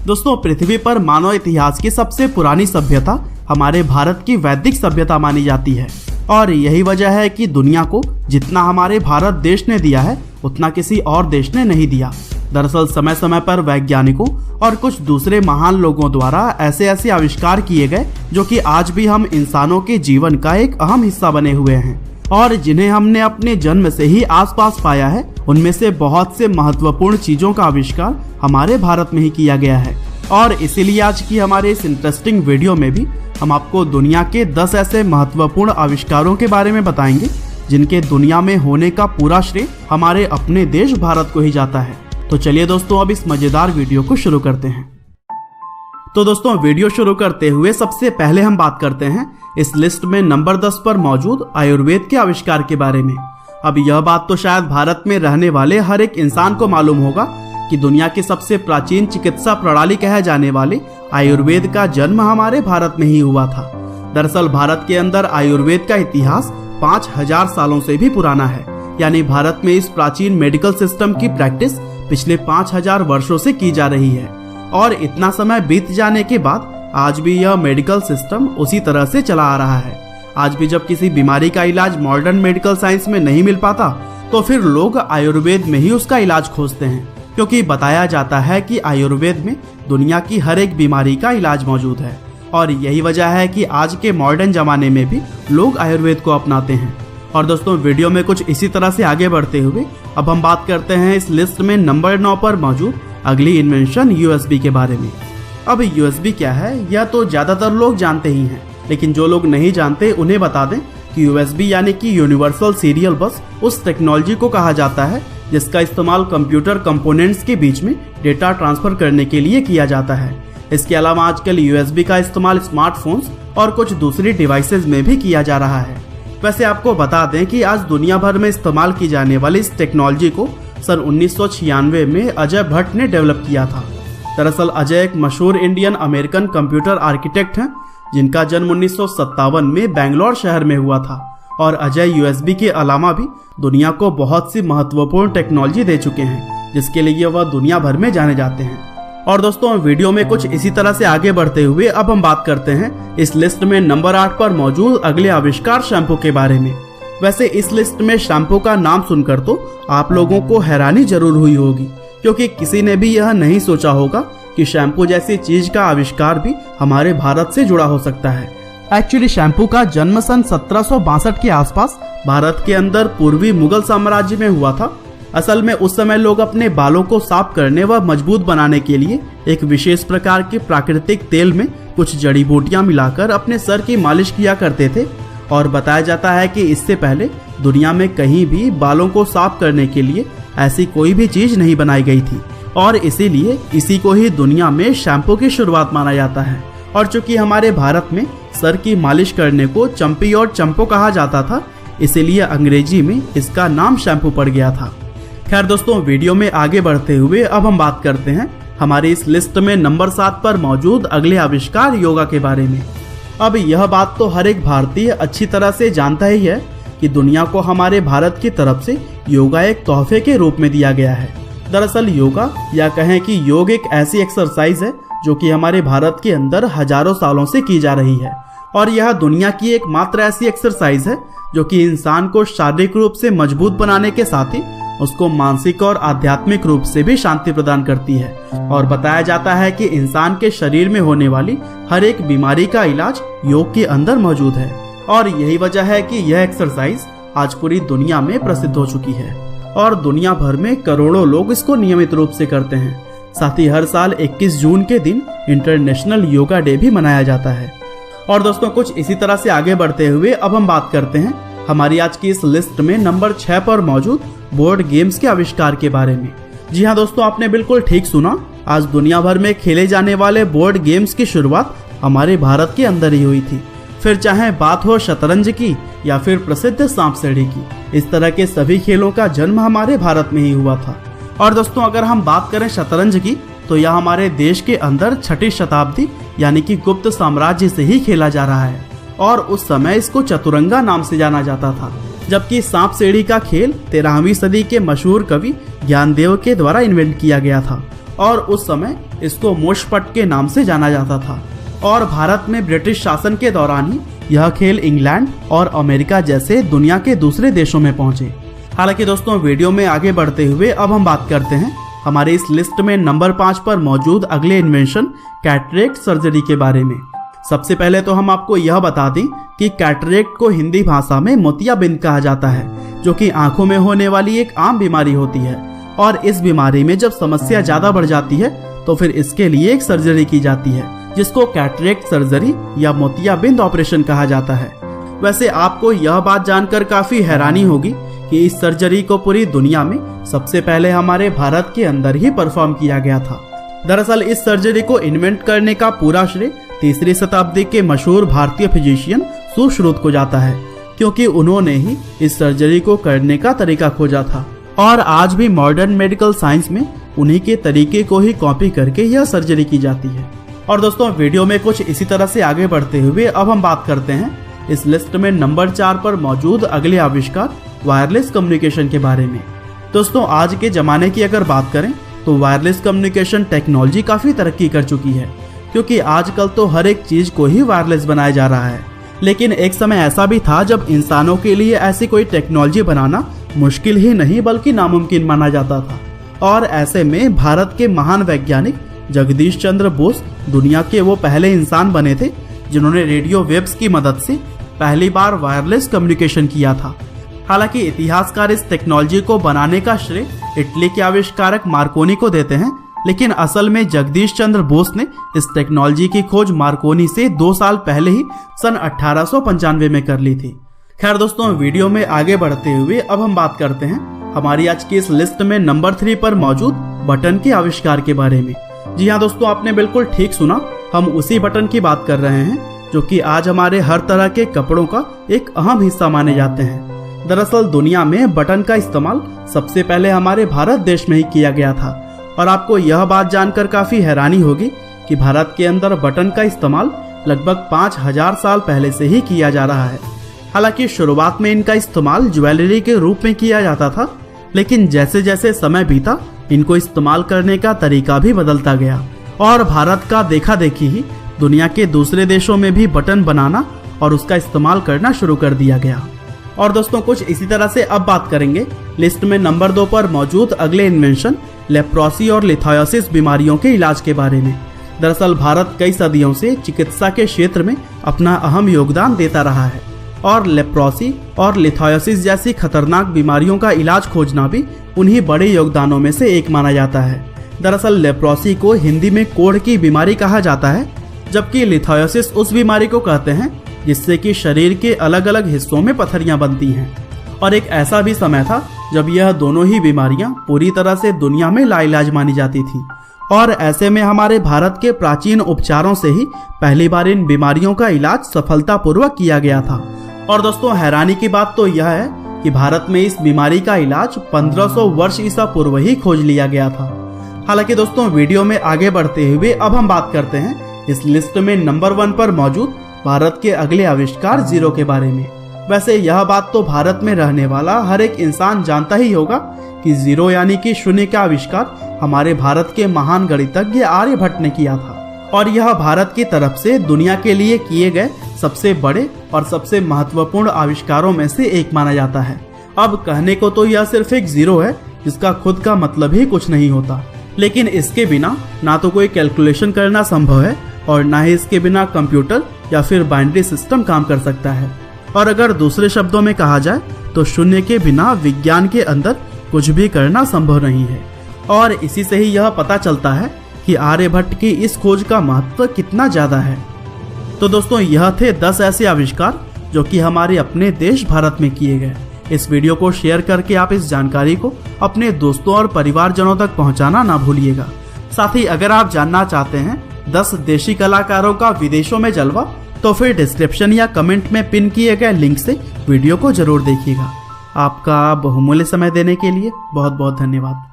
दोस्तों, पृथ्वी पर मानव इतिहास की सबसे पुरानी सभ्यता हमारे भारत की वैदिक सभ्यता मानी जाती है और यही वजह है कि दुनिया को जितना हमारे भारत देश ने दिया है उतना किसी और देश ने नहीं दिया। दरअसल समय समय पर वैज्ञानिकों और कुछ दूसरे महान लोगों द्वारा ऐसे ऐसे आविष्कार किए गए जो कि आज भी हम इंसानों के जीवन का एक अहम हिस्सा बने हुए हैं और जिन्हें हमने अपने जन्म से ही आसपास पाया है। उनमें से बहुत से महत्वपूर्ण चीजों का आविष्कार हमारे भारत में ही किया गया है और इसीलिए आज की हमारे इस इंटरेस्टिंग वीडियो में भी हम आपको दुनिया के 10 ऐसे महत्वपूर्ण आविष्कारों के बारे में बताएंगे जिनके दुनिया में होने का पूरा श्रेय हमारे अपने देश भारत को ही जाता है। तो चलिए दोस्तों, अब इस मजेदार वीडियो को शुरू करते हैं। तो दोस्तों, वीडियो शुरू करते हुए सबसे पहले हम बात करते हैं इस लिस्ट में नंबर 10 पर मौजूद आयुर्वेद के आविष्कार के बारे में। अब यह बात तो शायद भारत में रहने वाले हर एक इंसान को मालूम होगा कि दुनिया की सबसे प्राचीन चिकित्सा प्रणाली कहे जाने वाले आयुर्वेद का जन्म हमारे भारत में ही हुआ था। दरअसल भारत के अंदर आयुर्वेद का इतिहास 5000 सालों से भी पुराना है, यानी भारत में इस प्राचीन मेडिकल सिस्टम की प्रैक्टिस पिछले 5000 वर्षों से की जा रही है और इतना समय बीत जाने के बाद आज भी यह मेडिकल सिस्टम उसी तरह से चला आ रहा है। आज भी जब किसी बीमारी का इलाज मॉडर्न मेडिकल साइंस में नहीं मिल पाता तो फिर लोग आयुर्वेद में ही उसका इलाज खोजते हैं, क्योंकि बताया जाता है कि आयुर्वेद में दुनिया की हर एक बीमारी का इलाज मौजूद है और यही वजह है कि आज के मॉडर्न जमाने में भी लोग आयुर्वेद को अपनाते हैं। और दोस्तों, वीडियो में कुछ इसी तरह से आगे बढ़ते हुए अब हम बात करते हैं इस लिस्ट में नंबर 9 पर मौजूद अगली इन्वेंशन यूएसबी के बारे में। अब यूएसबी क्या है यह तो ज्यादातर लोग जानते ही हैं, लेकिन जो लोग नहीं जानते उन्हें बता दें कि यूएसबी यानी कि यूनिवर्सल सीरियल बस उस टेक्नोलॉजी को कहा जाता है जिसका इस्तेमाल कंप्यूटर कंपोनेंट्स के बीच में डेटा ट्रांसफर करने के लिए किया जाता है। इसके अलावा आजकल यूएसबी का इस्तेमाल स्मार्टफोन्स और कुछ दूसरी डिवाइसेज में भी किया जा रहा है। वैसे आपको बता दें कि आज दुनिया भर में इस्तेमाल की जाने वाली इस टेक्नोलॉजी को सन 1996 में अजय भट्ट ने डेवलप किया था। दरअसल अजय एक मशहूर इंडियन अमेरिकन कंप्यूटर आर्किटेक्ट हैं जिनका जन्म 1957 में बेंगलोर शहर में हुआ था और अजय यूएसबी के अलावा भी दुनिया को बहुत सी महत्वपूर्ण टेक्नोलॉजी दे चुके हैं जिसके लिए वह दुनिया भर में जाने जाते हैं। और दोस्तों, वीडियो में कुछ इसी तरह से आगे बढ़ते हुए अब हम बात करते हैं इस लिस्ट में नंबर 8 पर मौजूद अगले आविष्कार शैम्पू के बारे में। वैसे इस लिस्ट में शैम्पू का नाम सुनकर तो आप लोगों को हैरानी जरूर हुई होगी, क्योंकि किसी ने भी यह नहीं सोचा होगा कि शैम्पू जैसी चीज का आविष्कार भी हमारे भारत से जुड़ा हो सकता है। एक्चुअली शैम्पू का जन्म सन 1762 के आसपास भारत के अंदर पूर्वी मुगल साम्राज्य में हुआ था। असल में उस समय लोग अपने बालों को साफ करने व मजबूत बनाने के लिए एक विशेष प्रकार के प्राकृतिक तेल में कुछ जड़ी बूटियां मिलाकर अपने सर की मालिश किया करते थे और बताया जाता है कि इससे पहले दुनिया में कहीं भी बालों को साफ करने के लिए ऐसी कोई भी चीज नहीं बनाई गई थी और इसीलिए इसी को ही दुनिया में शैम्पू की शुरुआत माना जाता है। और चूंकि हमारे भारत में सर की मालिश करने को चंपी और चंपो कहा जाता था, इसीलिए अंग्रेजी में इसका नाम शैम्पू पड़ गया था। खैर दोस्तों, वीडियो में आगे बढ़ते हुए अब हम बात करते हैं हमारी इस लिस्ट में नंबर 7 पर मौजूद अगले आविष्कार योगा के बारे में। अब यह बात तो हर एक भारतीय अच्छी तरह से जानता ही है कि दुनिया को हमारे भारत की तरफ से योगा एक तोहफे के रूप में दिया गया है। दरअसल योगा या कहें कि योग एक ऐसी एक्सरसाइज है जो कि हमारे भारत के अंदर हजारों सालों से की जा रही है और यह दुनिया की एकमात्र ऐसी एक्सरसाइज है जो कि इंसान को शारीरिक रूप से मजबूत बनाने के साथ ही उसको मानसिक और आध्यात्मिक रूप से भी शांति प्रदान करती है। और बताया जाता है कि इंसान के शरीर में होने वाली हर एक बीमारी का इलाज योग के अंदर मौजूद है और यही वजह है कि यह एक्सरसाइज आज पूरी दुनिया में प्रसिद्ध हो चुकी है और दुनिया भर में करोड़ों लोग इसको नियमित रूप से करते हैं। साथ ही हर साल 21 जून के दिन इंटरनेशनल योगा डे भी मनाया जाता है। और दोस्तों, कुछ इसी तरह से आगे बढ़ते हुए अब हम बात करते हैं हमारी आज की इस लिस्ट में नंबर 6 पर मौजूद बोर्ड गेम्स के आविष्कार के बारे में। जी हाँ दोस्तों, आपने बिल्कुल ठीक सुना। आज दुनिया भर में खेले जाने वाले बोर्ड गेम्स की शुरुआत हमारे भारत के अंदर ही हुई थी। फिर चाहे बात हो शतरंज की या फिर प्रसिद्ध सांप सीढ़ी की, इस तरह के सभी खेलों का जन्म हमारे भारत में ही हुआ था। और दोस्तों, अगर हम बात करें शतरंज की तो यह हमारे देश के अंदर 6ठी शताब्दी यानी कि गुप्त साम्राज्य से ही खेला जा रहा है और उस समय इसको चतुरंगा नाम से जाना जाता था। जबकि सांप सीढ़ी का खेल 13वीं सदी के मशहूर कवि ज्ञानदेव के द्वारा इन्वेंट किया गया था और उस समय इसको मुशपट के नाम से जाना जाता था। और भारत में ब्रिटिश शासन के दौरान ही यह खेल इंग्लैंड और अमेरिका जैसे दुनिया के दूसरे देशों में पहुंचे। हालांकि दोस्तों, वीडियो में आगे बढ़ते हुए अब हम बात करते हैं हमारे इस लिस्ट में नंबर 5 पर मौजूद अगले इन्वेंशन कैटरेक्ट सर्जरी के बारे में। सबसे पहले तो हम आपको यह बता दें कि कैटरेक्ट को हिंदी भाषा में मोतियाबिंद कहा जाता है, जो कि आंखों में होने वाली एक आम बीमारी होती है। और इस बीमारी में जब समस्या ज्यादा बढ़ जाती है तो फिर इसके लिए एक सर्जरी की जाती है, जिसको कैटरेक्ट सर्जरी या मोतियाबिंद ऑपरेशन कहा जाता है। वैसे आपको यह बात जानकर काफी हैरानी होगी कि इस सर्जरी को पूरी दुनिया में सबसे पहले हमारे भारत के अंदर ही परफॉर्म किया गया था। दरअसल इस सर्जरी को इन्वेंट करने का पूरा श्रेय 3री शताब्दी के मशहूर भारतीय फिजिशियन सुश्रुत को जाता है, क्योंकि उन्होंने ही इस सर्जरी को करने का तरीका खोजा था। और आज भी मॉडर्न मेडिकल साइंस में उन्हीं के तरीके को ही कॉपी करके यह सर्जरी की जाती है। और दोस्तों, वीडियो में कुछ इसी तरह से आगे बढ़ते हुए अब हम बात करते हैं इस लिस्ट में नंबर 4 पर मौजूद अगले आविष्कार वायरलेस कम्युनिकेशन के बारे में। दोस्तों, आज के जमाने की अगर बात करें तो वायरलेस कम्युनिकेशन टेक्नोलॉजी काफी तरक्की कर चुकी है, क्योंकि आजकल तो हर एक चीज को ही वायरलेस बनाया जा रहा है। लेकिन एक समय ऐसा भी था जब इंसानों के लिए ऐसी कोई टेक्नोलॉजी बनाना मुश्किल ही नहीं बल्कि नामुमकिन माना जाता था। और ऐसे में भारत के महान वैज्ञानिक जगदीश चंद्र बोस दुनिया के वो पहले इंसान बने थे जिन्होंने रेडियो वेव्स की मदद से पहली बार वायरलेस कम्युनिकेशन किया था। हालांकि इतिहासकार इस टेक्नोलॉजी को बनाने का श्रेय इटली के आविष्कारक मार्कोनी को देते हैं, लेकिन असल में जगदीश चंद्र बोस ने इस टेक्नोलॉजी की खोज मार्कोनी से 2 साल पहले ही सन 1895 में कर ली थी। खैर दोस्तों, वीडियो में आगे बढ़ते हुए अब हम बात करते हैं हमारी आज की इस लिस्ट में नंबर 3 पर मौजूद बटन के आविष्कार के बारे में। जी हाँ दोस्तों, आपने बिल्कुल ठीक सुना, हम उसी बटन की बात कर रहे हैं जो कि आज हमारे हर तरह के कपड़ों का एक अहम हिस्सा माने जाते हैं। दरअसल दुनिया में बटन का इस्तेमाल सबसे पहले हमारे भारत देश में ही किया गया था। और आपको यह बात जानकर काफी हैरानी होगी कि भारत के अंदर बटन का इस्तेमाल लगभग 5000 साल पहले से ही किया जा रहा है। हालांकि शुरुआत में इनका इस्तेमाल ज्वेलरी के रूप में किया जाता था, लेकिन जैसे जैसे समय बीता इनको इस्तेमाल करने का तरीका भी बदलता गया और भारत का देखा देखी ही दुनिया के दूसरे देशों में भी बटन बनाना और उसका इस्तेमाल करना शुरू कर दिया गया। और दोस्तों, कुछ इसी तरह से अब बात करेंगे लिस्ट में नंबर 2 पर मौजूद अगले इन्वेंशन लेप्रोसी और लिथायोसिस बीमारियों के इलाज के बारे में। दरअसल भारत कई सदियों से चिकित्सा के क्षेत्र में अपना अहम योगदान देता रहा है और लेप्रोसी और लिथायोसिस जैसी खतरनाक बीमारियों का इलाज खोजना भी उन्हीं बड़े योगदानों में से एक माना जाता है। दरअसल लेप्रोसी को हिंदी में कोढ़ की बीमारी कहा जाता है, जबकि लिथायोसिस उस बीमारी को कहते हैं जिससे कि शरीर के अलग अलग हिस्सों में पथरियां बनती हैं। और एक ऐसा भी समय था जब यह दोनों ही बीमारियां पूरी तरह से दुनिया में लाइलाज मानी जाती थी। और ऐसे में हमारे भारत के प्राचीन उपचारों से ही पहली बार इन बीमारियों का इलाज सफलतापूर्वक किया गया था। और दोस्तों, हैरानी की बात तो यह है कि भारत में इस बीमारी का इलाज 1500 वर्ष ईसा पूर्व ही खोज लिया गया था। हालांकि दोस्तों, वीडियो में आगे बढ़ते हुए अब हम बात करते हैं इस लिस्ट में नंबर 1 पर मौजूद भारत के अगले आविष्कार जीरो के बारे में। वैसे यह बात तो भारत में रहने वाला हर एक इंसान जानता ही होगा कि जीरो यानी कि शून्य का आविष्कार हमारे भारत के महान गणितज्ञ आर्यभट्ट ने किया था। और यह भारत की तरफ से दुनिया के लिए किए गए सबसे बड़े और सबसे महत्वपूर्ण आविष्कारों में से एक माना जाता है। अब कहने को तो यह सिर्फ एक जीरो है जिसका खुद का मतलब ही कुछ नहीं होता, लेकिन इसके बिना ना तो कोई कैलकुलेशन करना संभव है और ना ही इसके बिना कंप्यूटर या फिर बाइनरी सिस्टम काम कर सकता है। और अगर दूसरे शब्दों में कहा जाए तो शून्य के बिना विज्ञान के अंदर कुछ भी करना संभव नहीं है। और इसी से ही यह पता चलता है कि आर्यभट्ट की इस खोज का महत्व कितना ज्यादा है। तो दोस्तों, यह थे 10 ऐसे आविष्कार जो कि हमारे अपने देश भारत में किए गए। इस वीडियो को शेयर करके आप इस जानकारी को अपने दोस्तों और परिवारजनों तक पहुंचाना ना भूलिएगा। साथ ही अगर आप जानना चाहते हैं 10 देशी कलाकारों का विदेशों में जलवा, तो फिर डिस्क्रिप्शन या कमेंट में पिन किए गए लिंक से वीडियो को जरूर देखिएगा। आपका बहुमूल्य समय देने के लिए बहुत बहुत धन्यवाद।